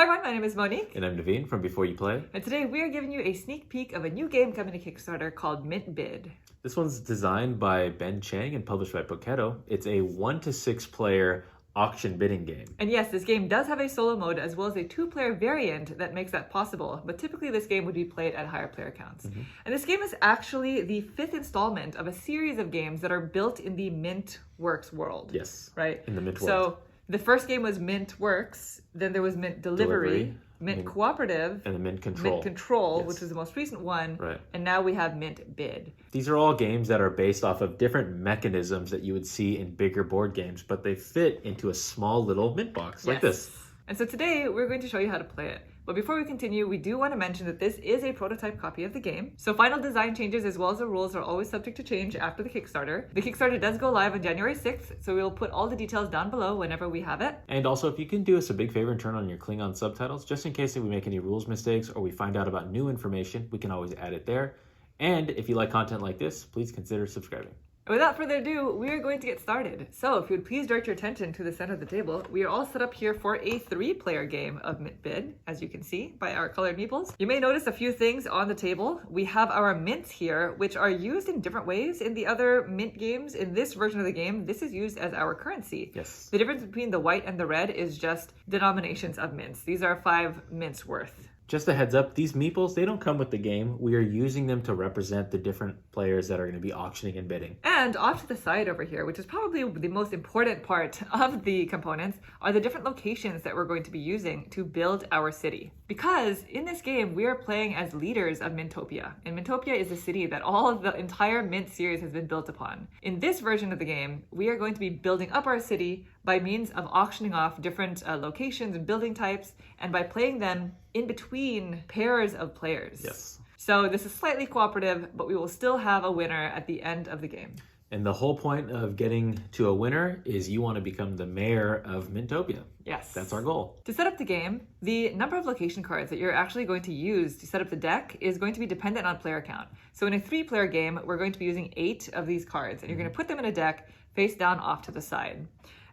Hi everyone, my name is Monique. And I'm Naveen from Before You Play. And today we are giving you a sneak peek of a new game coming to Kickstarter called Mint Bid. This one's designed by Ben Chang and published by Poketto. It's a 1 to 6 player auction bidding game. And yes, this game does have a solo mode as well as a 2-player variant that makes that possible, but typically this game would be played at higher player counts. And this game is actually the 5th installment of a series of games that are built in the Mint Works world. Yes. Right? In the Mint world. So the first game was Mint Works, then there was Mint Delivery, Mint Cooperative, and the Mint Control. Mint Control, Yes. which was the most recent one, Right. and now we have Mint Bid. These are all games that are based off of different mechanisms that you would see in bigger board games, but they fit into a small little mint box like this. And so today we're going to show you how to play it. But before we continue, we do want to mention that this is a prototype copy of the game. So final design changes as well as the rules are always subject to change after the Kickstarter. The Kickstarter does go live on January 6th, so we'll put all the details down below whenever we have it. And also, if you can do us a big favor and turn on your Klingon subtitles, just in case we make any rules mistakes or we find out about new information, we can always add it there. And if you like content like this, please consider subscribing. Without further ado, we are going to get started. So if you would please direct your attention to the center of the table, we are all set up here for a 3-player game of Mint Bid, as you can see by our colored meeples. You may notice a few things on the table. We have our mints here, which are used in different ways in the other Mint games. In this version of the game, this is used as our currency. Yes. The difference between the white and the red is just denominations of mints. These are 5 mints worth. Just a heads up, these meeples, they don't come with the game. We are using them to represent the different players that are going to be auctioning and bidding. And off to the side over here, which is probably the most important part of the components, are the different locations that we're going to be using to build our city. Because in this game, we are playing as leaders of Mintopia. And Mintopia is a city that all of the entire Mint series has been built upon. In this version of the game, we are going to be building up our city by means of auctioning off different locations and building types, and by playing them in between pairs of players. Yes. So this is slightly cooperative, but we will still have a winner at the end of the game. And the whole point of getting to a winner is you want to become the mayor of Mintopia. Yes. That's our goal. To set up the game, the number of location cards that you're actually going to use to set up the deck is going to be dependent on player count. So in a 3-player game, we're going to be using 8 of these cards, and you're going to put them in a deck face down off to the side.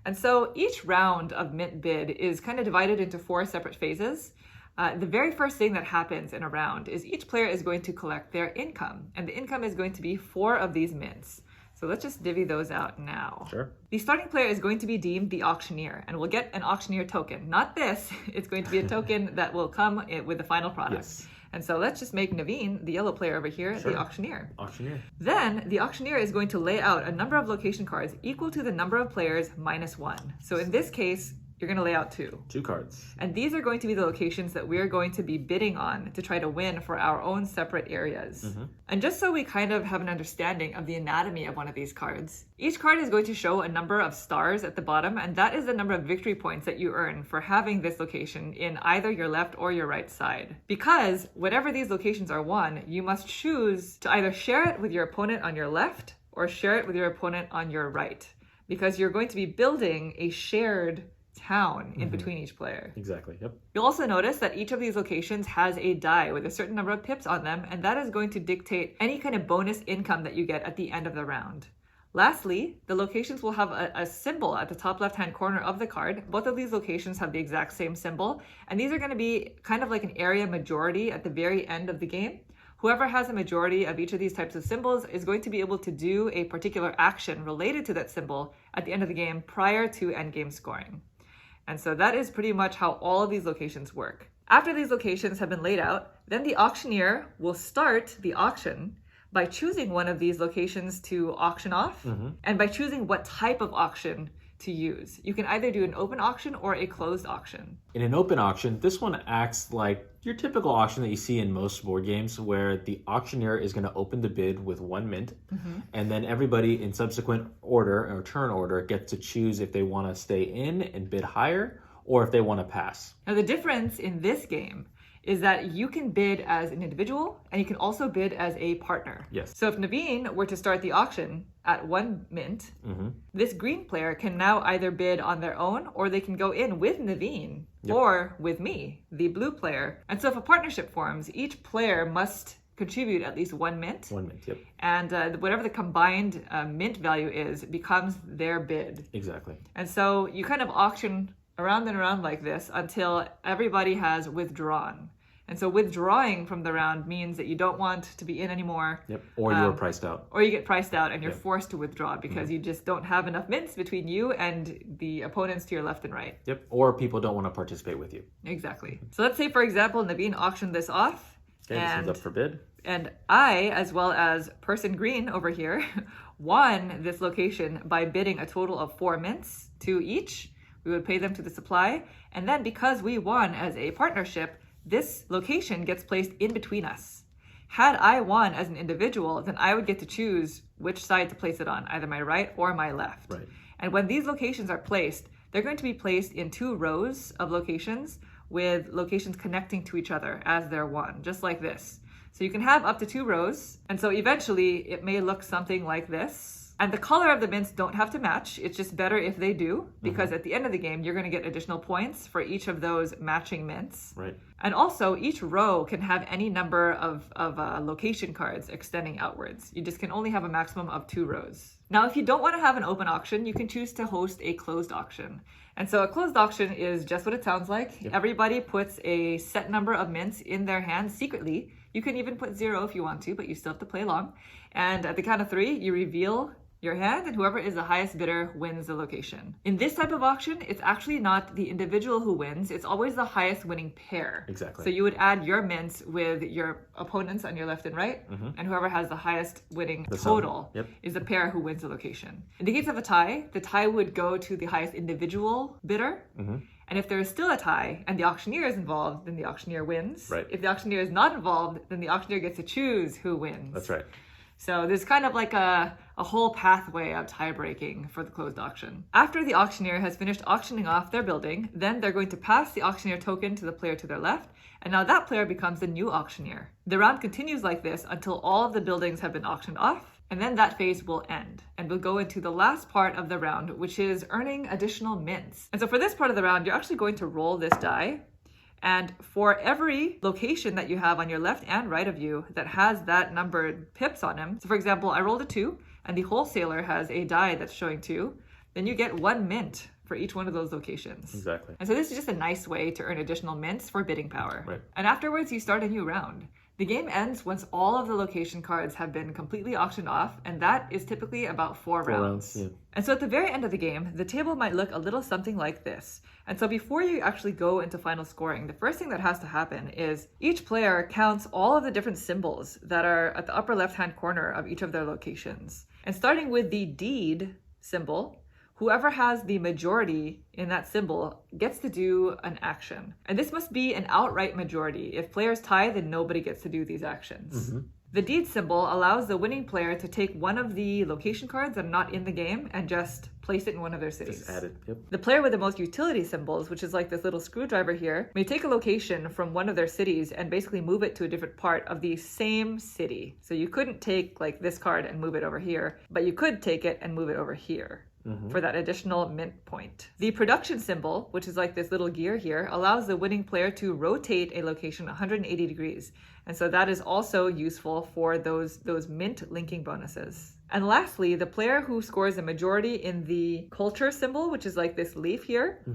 And so each round of Mint Bid is kind of divided into 4 separate phases. The very first thing that happens in a round is each player is going to collect their income, and the income is going to be 4 of these mints. So let's just divvy those out now. Sure. The starting player is going to be deemed the auctioneer, and we'll get an auctioneer token. Not this, it's going to be a token that will come with the final product. Yes. And so let's just make Naveen, the yellow player over here, Sure. the auctioneer. Auctioneer. Then the auctioneer is going to lay out a number of location cards equal to the number of players minus 1. So in this case, you're going to lay out 2. 2 cards. And these are going to be the locations that we're going to be bidding on to try to win for our own separate areas. And just so we kind of have an understanding of the anatomy of one of these cards, each card is going to show a number of stars at the bottom, and that is the number of victory points that you earn for having this location in either your left or your right side. Because whenever these locations are won, you must choose to either share it with your opponent on your left or share it with your opponent on your right. Because you're going to be building a shared town in between each player. Exactly, yep. You'll also notice that each of these locations has a die with a certain number of pips on them, and that is going to dictate any kind of bonus income that you get at the end of the round. Lastly, the locations will have a symbol at the top left-hand corner of the card. Both of these locations have the exact same symbol, and these are going to be kind of like an area majority at the very end of the game. Whoever has a majority of each of these types of symbols is going to be able to do a particular action related to that symbol at the end of the game prior to endgame scoring. And so that is pretty much how all of these locations work. After these locations have been laid out, then the auctioneer will start the auction by choosing one of these locations to auction off and by choosing what type of auction to use. You can either do an open auction or a closed auction. In an open auction, this one acts like your typical auction that you see in most board games, where the auctioneer is going to open the bid with 1 mint, and then everybody in subsequent order or turn order gets to choose if they want to stay in and bid higher or if they want to pass. Now the difference in this game is that you can bid as an individual and you can also bid as a partner. Yes. So if Naveen were to start the auction at 1 mint, this green player can now either bid on their own or they can go in with Naveen or with me, the blue player. And so if a partnership forms, each player must contribute at least 1 mint. 1 mint, yep. And whatever the combined mint value is becomes their bid. Exactly. And so you kind of auction around and around like this until everybody has withdrawn. And so withdrawing from the round means that you don't want to be in anymore. Yep. Or you're priced out. Or you get priced out and you're forced to withdraw because you just don't have enough mints between you and the opponents to your left and right. Yep. Or people don't want to participate with you. Exactly. So let's say, for example, Naveen auctioned this off. Okay, this one's up for bid. And I, as well as person green over here, won this location by bidding a total of 4 mints, 2 each. We would pay them to the supply. And then because we won as a partnership, this location gets placed in between us. Had I won as an individual, then I would get to choose which side to place it on, either my right or my left. Right. And when these locations are placed, they're going to be placed in 2 rows of locations with locations connecting to each other as they're one, just like this. So you can have up to 2 rows. And so eventually it may look something like this. And the color of the mints don't have to match. It's just better if they do, because at the end of the game, you're going to get additional points for each of those matching mints. Right. And also, each row can have any number of location cards extending outwards. You just can only have a maximum of 2 rows. Now, if you don't want to have an open auction, you can choose to host a closed auction. And so a closed auction is just what it sounds like. Yep. Everybody puts a set number of mints in their hands secretly. You can even put 0 if you want to, but you still have to play along. And at the count of 3, you reveal your hand, and whoever is the highest bidder wins the location. In this type of auction, it's actually not the individual who wins, it's always the highest winning pair. Exactly. So you would add your mints with your opponents on your left and right, and whoever has the highest winning total is the pair who wins the location. In the case of a tie, the tie would go to the highest individual bidder. And if there is still a tie and the auctioneer is involved, then the auctioneer wins. Right. If the auctioneer is not involved, then the auctioneer gets to choose who wins. That's right. So there's kind of like a whole pathway of tie breaking for the closed auction. After the auctioneer has finished auctioning off their building, then they're going to pass the auctioneer token to the player to their left, and now that player becomes the new auctioneer. The round continues like this until all of the buildings have been auctioned off, and then that phase will end, and we'll go into the last part of the round, which is earning additional mints. And so for this part of the round, you're actually going to roll this die. And for every location that you have on your left and right of you that has that numbered pips on him, so for example, I rolled a 2 and the wholesaler has a die that's showing 2, then you get 1 mint for each one of those locations. Exactly. And so this is just a nice way to earn additional mints for bidding power. Right. And afterwards, you start a new round. The game ends once all of the location cards have been completely auctioned off, and that is typically about 4 rounds. Yeah. And so at the very end of the game, the table might look a little something like this. And so before you actually go into final scoring, the first thing that has to happen is each player counts all of the different symbols that are at the upper left-hand corner of each of their locations. And starting with the deed symbol, whoever has the majority in that symbol gets to do an action. And this must be an outright majority. If players tie, then nobody gets to do these actions. The deed symbol allows the winning player to take one of the location cards that are not in the game and just place it in one of their cities. Just add it, yep. The player with the most utility symbols, which is like this little screwdriver here, may take a location from one of their cities and basically move it to a different part of the same city. So you couldn't take like this card and move it over here, but you could take it and move it over here. For that additional mint point. The production symbol, which is like this little gear here, allows the winning player to rotate a location 180 degrees. And so that is also useful for those mint linking bonuses. And lastly, the player who scores a majority in the culture symbol, which is like this leaf here,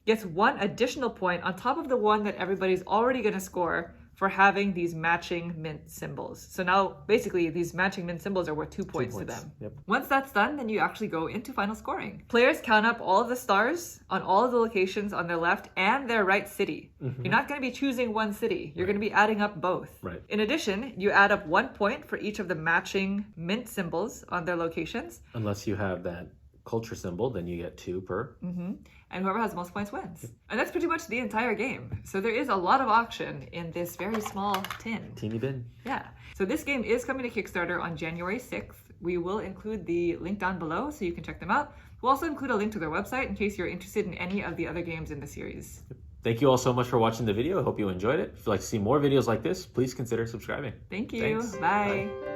gets 1 additional point on top of the one that everybody's already going to score for having these matching mint symbols. So now basically these matching mint symbols are worth 2 points to them. Yep. Once that's done, then you actually go into final scoring. Players count up all of the stars on all of the locations on their left and their right city. You're not going to be choosing one city. You're going to be adding up both. Right. In addition, you add up 1 point for each of the matching mint symbols on their locations. Unless you have that culture symbol, then you get 2 per. And whoever has the most points wins. And that's pretty much the entire game. So there is a lot of auction in this very small tin. Teeny bin. Yeah. So this game is coming to Kickstarter on January 6th. We will include the link down below so you can check them out. We'll also include a link to their website in case you're interested in any of the other games in the series. Thank you all so much for watching the video. I hope you enjoyed it. If you'd like to see more videos like this, please consider subscribing. Thank you. Thanks. Bye.